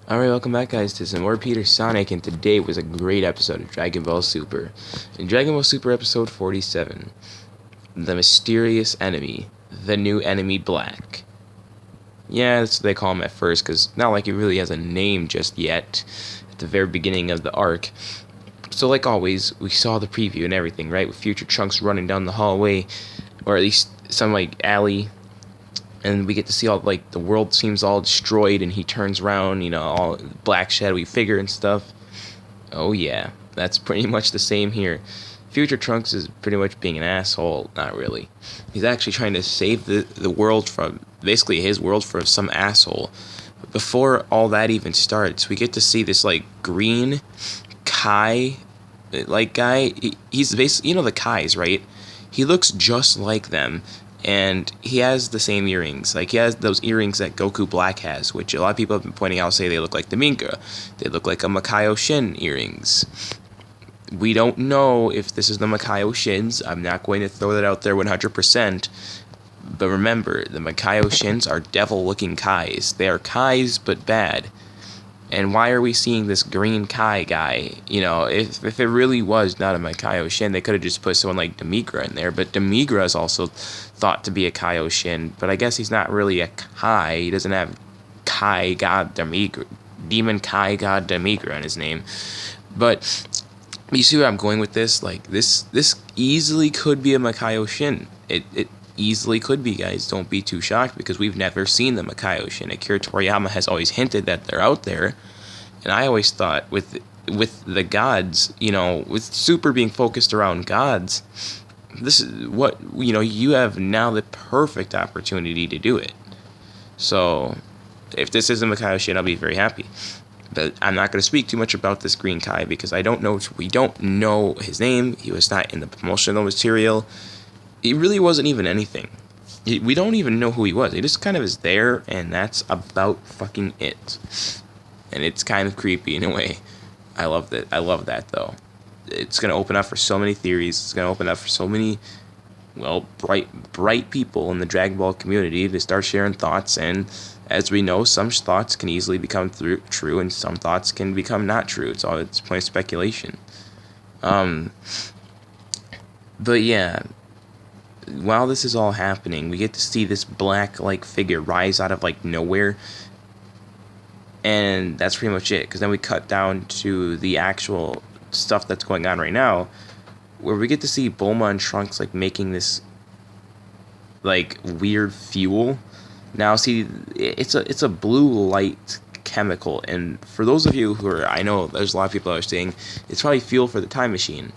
Alright, welcome back guys to some more Peter Sonic, and today was a great episode of Dragon Ball Super. In Dragon Ball Super episode 47, the mysterious enemy, the new enemy Black. Yeah, that's what they call him at first, because not like he really has a name just yet, at the very beginning of the arc. So like always, we saw the preview and everything, right? With Future Trunks running down the hallway, or at least some like alley, and we get to see all like the world seems all destroyed, and he turns around, all black shadowy figure and stuff. Oh yeah, that's pretty much the same here. Future Trunks is pretty much being an asshole. Not really. He's actually trying to save the world from, basically his world, from some asshole. But before all that even starts, we get to see this like green Kai like guy. He's basically, the Kais, right? He looks just like them, and he has the same earrings. Like, he has those earrings that Goku Black has, which a lot of people have been pointing out, say they look like the Minka. They look like a Makaio Shin earrings. We don't know if this is the Makaio Shins. I'm not going to throw that out there 100%. But remember, the Makaio Shins are devil-looking Kais. They are Kais, but bad. And why are we seeing this green Kai guy? If it really was not a Makaio Shin, they could have just put someone like Demigra in there. But Demigra is also thought to be a Kaio Shin. But I guess he's not really a Kai. He doesn't have Kai God Demigra, Demon Kai God Demigra in his name. But you see where I'm going with this? Like, this easily could be a Makaio Shin. It easily could be, guys. Don't be too shocked, because we've never seen the Makaio Shin. Akira Toriyama has always hinted that they're out there, and I always thought with the gods, with Super being focused around gods, this is what, you have now the perfect opportunity to do it. So if this is a Makaio Shin, I'll be very happy. But I'm not going to speak too much about this Green Kai, because we don't know his name. He was not in the promotional material. He really wasn't even anything. We don't even know who he was. He just kind of is there, and that's about fucking it. And it's kind of creepy in a way. I love that, though. It's going to open up for so many theories. It's going to open up for so many, bright people in the Dragon Ball community to start sharing thoughts. And as we know, some thoughts can easily become true, and some thoughts can become not true. It's a point of speculation. But yeah, while this is all happening, we get to see this black-like figure rise out of, nowhere. And that's pretty much it, because then we cut down to the actual stuff that's going on right now, where we get to see Bulma and Trunks, making this, weird fuel. Now, see, it's a blue light chemical, and for those of you who are, I know there's a lot of people that are saying, it's probably fuel for the time machine.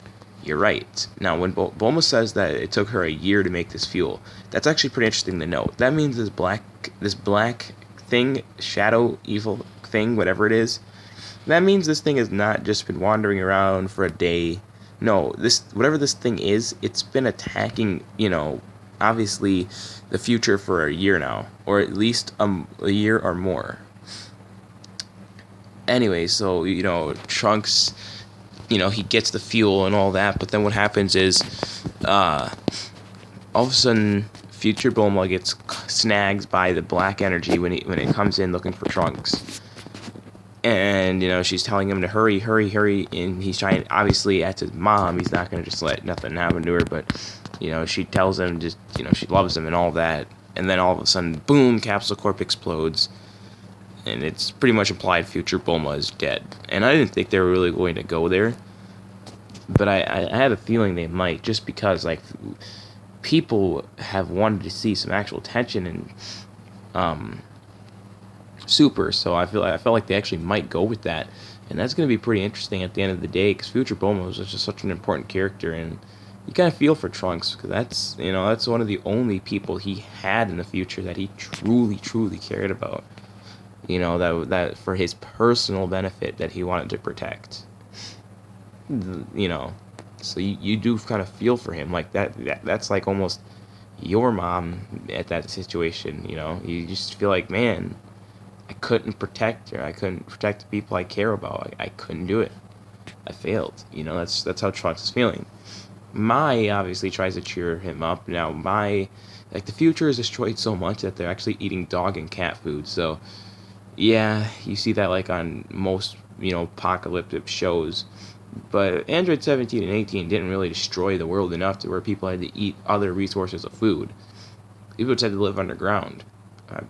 You're right. Now, when Bulma says that it took her a year to make this fuel, that's actually pretty interesting to note. That means this black thing, shadow, evil thing, whatever it is, that means this thing has not just been wandering around for a day. No, whatever this thing is, it's been attacking, obviously the future for a year now, or at least a year or more. Anyway, so, Trunks, he gets the fuel and all that, but then what happens is, all of a sudden, future Bulma gets snagged by the black energy when it comes in looking for Trunks. And, she's telling him to hurry, and he's trying, obviously, as his mom, he's not going to just let nothing happen to her, but, she tells him just, she loves him and all that, and then all of a sudden, boom, Capsule Corp explodes. And it's pretty much implied future Bulma is dead. And I didn't think they were really going to go there. But I had a feeling they might, just because, people have wanted to see some actual tension in Super. So I felt like they actually might go with that. And that's going to be pretty interesting at the end of the day, because future Bulma was just such an important character. And you kind of feel for Trunks, because that's one of the only people he had in the future that he truly, truly cared about. That for his personal benefit that he wanted to protect. So you do kind of feel for him, that's like almost your mom at that situation. You just feel like, man, I couldn't protect her. I couldn't protect the people I care about. I couldn't do it. I failed. That's how Trunks is feeling. Mai obviously tries to cheer him up. Now Mai, the future is destroyed so much that they're actually eating dog and cat food. So Yeah, you see that like on most, apocalyptic shows. But Android 17 and 18 didn't really destroy the world enough to where people had to eat other resources of food. People just had to live underground.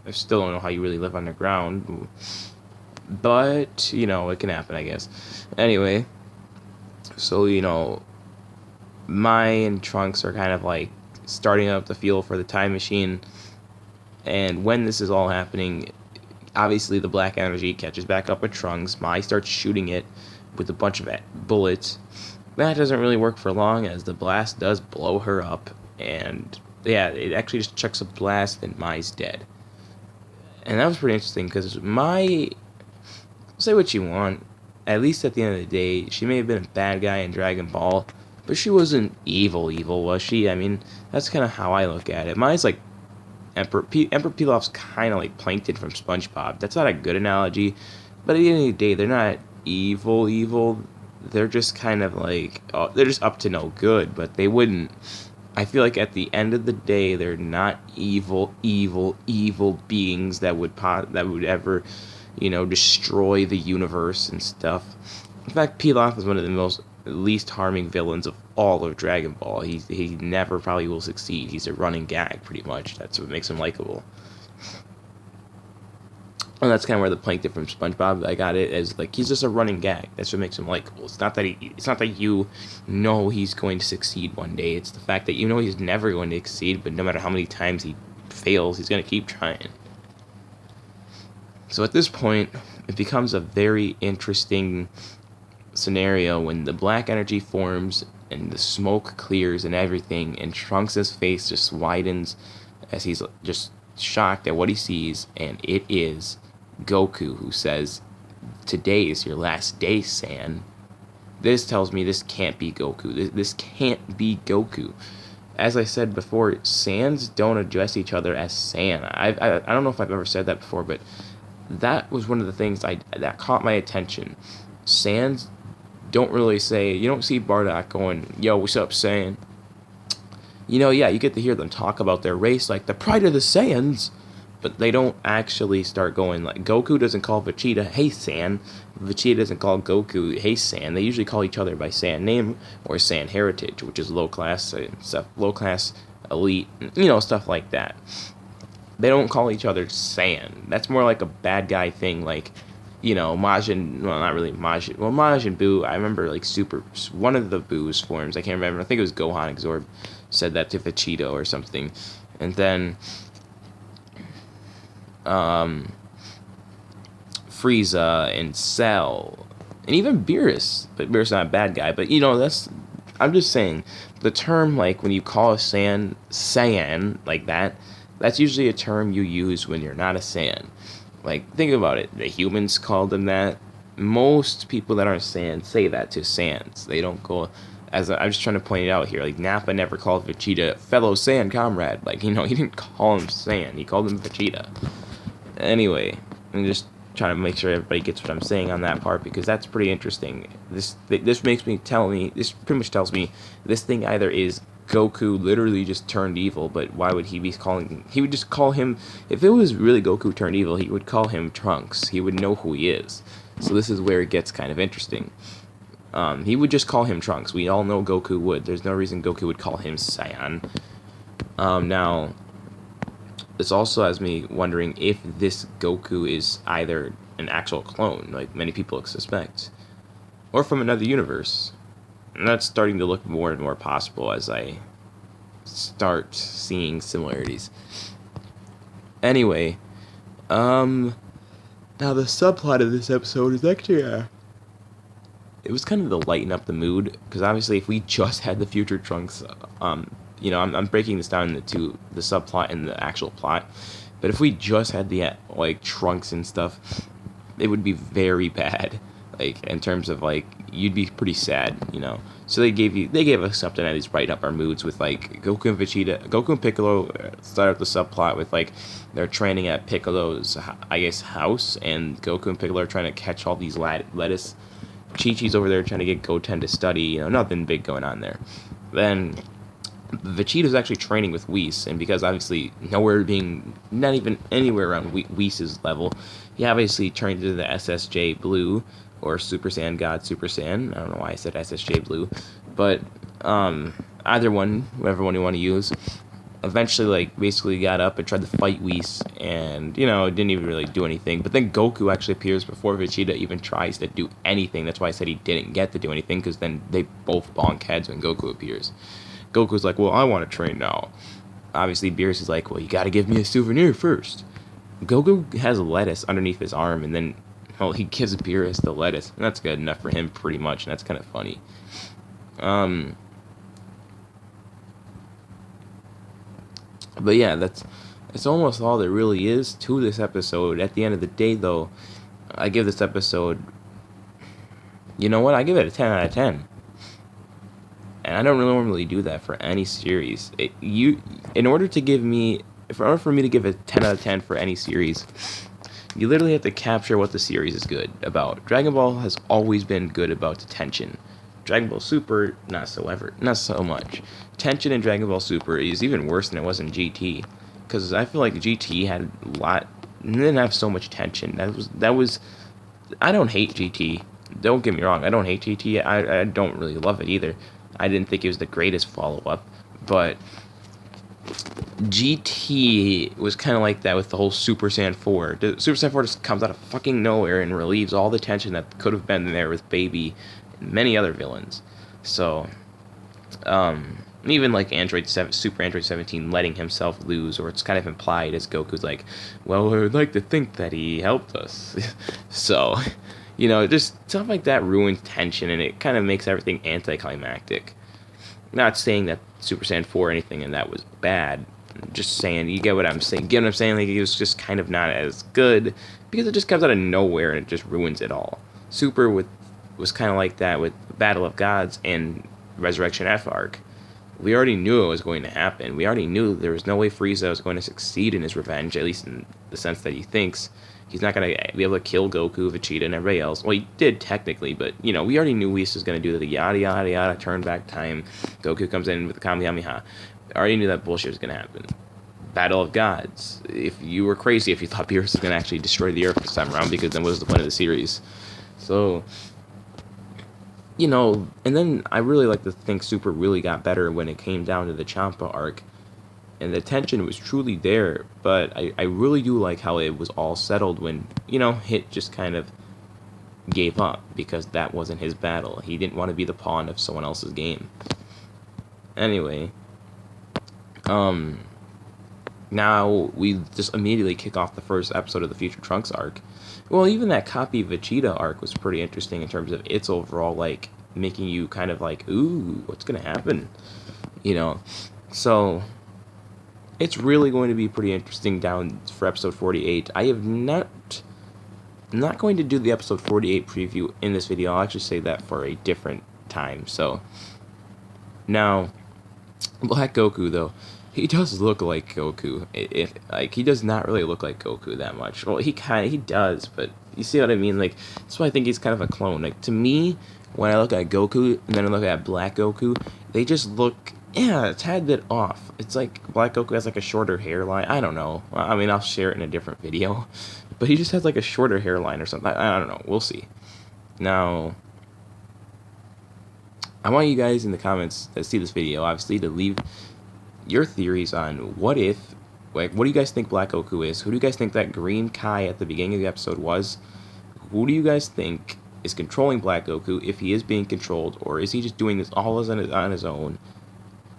I still don't know how you really live underground, but it can happen, I guess. Anyway, so Mai and Trunks are kind of like starting up the fuel for the time machine, and when this is all happening, obviously the black energy catches back up with Trunks. Mai starts shooting it with a bunch of bullets. That doesn't really work for long, as the blast does blow her up, and yeah, it actually just chucks a blast and Mai's dead. And that was pretty interesting because Mai, say what you want, at least at the end of the day, she may have been a bad guy in Dragon Ball, but she wasn't evil, was she? I mean, that's kind of how I look at it. Mai's like Emperor Pilaf's kind of like Plankton from SpongeBob. That's not a good analogy, but at the end of the day, they're not evil. They're just kind of like, they're just up to no good, but they wouldn't. I feel like at the end of the day, they're not evil beings that would ever, destroy the universe and stuff. In fact, Pilaf is one of the most least harming villains of all of Dragon Ball. He never probably will succeed. He's a running gag, pretty much. That's what makes him likable. And that's kind of where the Plankton from SpongeBob, I got it as like he's just a running gag. That's what makes him likable. It's not that you know he's going to succeed one day. It's the fact that he's never going to succeed, but no matter how many times he fails, he's going to keep trying. So at this point, it becomes a very interesting scenario when the black energy forms and the smoke clears and everything, and Trunks' face just widens as he's just shocked at what he sees, and it is Goku, who says, "Today is your last day, San." This tells me this can't be Goku. This can't be Goku. As I said before, Sans don't address each other as San. I don't know if I've ever said that before, but that was one of the things that caught my attention. Sans don't really say, you don't see Bardock going, "Yo, what's up, San?" Yeah, you get to hear them talk about their race like the pride of the Saiyans, but they don't actually start going like, Goku doesn't call Vegeta, "Hey, San." Vegeta doesn't call Goku, "Hey, San." They usually call each other by San name or San heritage, which is low class stuff, low class elite, stuff like that. They don't call each other San. That's more like a bad guy thing, like, Majin, well, not really Majin, well, Majin Buu, I remember, like, one of the Buu's forms, I can't remember, I think it was Gohan Exorb, said that to Vegeta or something, and then, Frieza and Cell, and even Beerus, but Beerus not a bad guy, but, I'm just saying, the term, like, when you call a Saiyan, like that, that's usually a term you use when you're not a Saiyan. Like, think about it. The humans called them that. Most people that aren't Saiyans say that to Saiyans. They don't go, I'm just trying to point it out here. Like, Nappa never called Vegeta fellow Saiyan comrade. Like, he didn't call him Saiyan. He called him Vegeta. Anyway, I'm just trying to make sure everybody gets what I'm saying on that part, because that's pretty interesting. This pretty much tells me this thing either is Goku literally just turned evil, but why would he would just call him, if it was really Goku turned evil, he would call him Trunks. He would know who he is. So this is where it gets kind of interesting. He would just call him Trunks. We all know Goku would. There's no reason Goku would call him Saiyan. Now, this also has me wondering if this Goku is either an actual clone, like many people suspect, or from another universe. And that's starting to look more and more possible as I start seeing similarities. Anyway, now the subplot of this episode is actually it was kind of to lighten up the mood, because obviously if we just had the future Trunks, I'm breaking this down into the subplot and the actual plot, but if we just had the like Trunks and stuff, it would be very bad. Like, in terms of, like, you'd be pretty sad, So they gave us something that is brighten up our moods with, like, Goku and Piccolo start up the subplot with, like, they're training at Piccolo's, I guess, house, and Goku and Piccolo are trying to catch all these lettuce. Chi-Chi's over there trying to get Goten to study, nothing big going on there. Then Vegeta's actually training with Whis, and because obviously nowhere being not even anywhere around Whis' level, he obviously turned into the SSJ Blue or Super Saiyan God Super Saiyan. I don't know why I said SSJ Blue, but either one, whatever one you want to use. Eventually, like, basically got up and tried to fight Whis, and, you know, didn't even really do anything. But then Goku actually appears before Vegeta even tries to do anything. That's why I said he didn't get to do anything, because then they both bonk heads when Goku appears. Goku's like, well, I want to train now. Obviously, Beerus is like, well, you gotta give me a souvenir first. Goku has lettuce underneath his arm, and then, well, he gives Beerus the lettuce. And that's good enough for him, pretty much, and that's kind of funny. But yeah, that's almost all there really is to this episode. At the end of the day, though, I give this episode, you know what? I give it a 10 out of 10. And I don't normally do that for any series. In order for me to give a 10 out of 10 for any series, you literally have to capture what the series is good about. Dragon Ball has always been good about tension. Dragon Ball Super, not so much. Tension in Dragon Ball Super is even worse than it was in GT, because I feel like GT had a lot, didn't have so much tension. That was. I don't hate GT. Don't get me wrong. I don't hate GT. I don't really love it either. I didn't think it was the greatest follow-up, but GT was kind of like that with the whole Super Saiyan 4. The Super Saiyan 4 just comes out of fucking nowhere and relieves all the tension that could have been there with Baby and many other villains. So, even like Super Android 17 letting himself lose, or it's kind of implied as Goku's like, well, I'd like to think that he helped us. So, you know, just stuff like that ruins tension, and it kind of makes everything anticlimactic. Not saying that Super Saiyan 4 or anything and that was bad. Just saying, you get what I'm saying. Get what I'm saying? Like, it was just kind of not as good because it just comes out of nowhere and it just ruins it all. Super was kind of like that with Battle of Gods and Resurrection F arc. We already knew it was going to happen. We already knew there was no way Frieza was going to succeed in his revenge, at least in the sense that he thinks. He's not going to be able to kill Goku, Vegeta, and everybody else. Well, he did technically, but, you know, we already knew Whis was going to do the yada, yada, yada, turn back time. Goku comes in with the Kamehameha. I already knew that bullshit was going to happen. Battle of Gods. If you were crazy if you thought Beerus was going to actually destroy the Earth this time around, because then what was the point of the series? So, you know, and then I really like to think Super really got better when it came down to the Champa arc. And the tension was truly there, but I really do like how it was all settled when, you know, Hit just kind of gave up, because that wasn't his battle. He didn't want to be the pawn of someone else's game. Anyway, now we just immediately kick off the first episode of the Future Trunks arc. Well, even that copy Vegeta arc was pretty interesting in terms of its overall, like, making you kind of like, ooh, what's gonna happen? You know, so it's really going to be pretty interesting down for episode 48. I have not going to do the episode 48 preview in this video. I'll actually say that for a different time. So, now, Black Goku, though, he does look like Goku. Like, he does not really look like Goku that much. Well, he does, but you see what I mean? Like, that's why I think he's kind of a clone. Like, to me, when I look at Goku and then I look at Black Goku, they just look, yeah, a tad bit off. It's like Black Goku has like a shorter hairline. I don't know. I mean, I'll share it in a different video. But he just has like a shorter hairline or something. I don't know. We'll see. Now, I want you guys in the comments that see this video, obviously, to leave your theories on what do you guys think Black Goku is? Who do you guys think that green Kai at the beginning of the episode was? Who do you guys think is controlling Black Goku, if he is being controlled, or is he just doing this all on his own?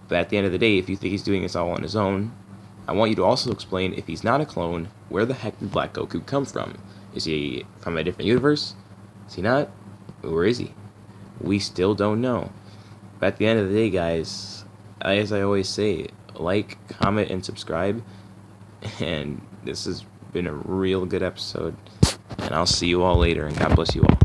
But at the end of the day, if you think he's doing this all on his own, I want you to also explain, if he's not a clone, where the heck did Black Goku come from? Is he from a different universe? Is he not? Where is he? We still don't know. But at the end of the day, guys, as I always say, like, comment, and subscribe. And this has been a real good episode. And I'll see you all later, and God bless you all.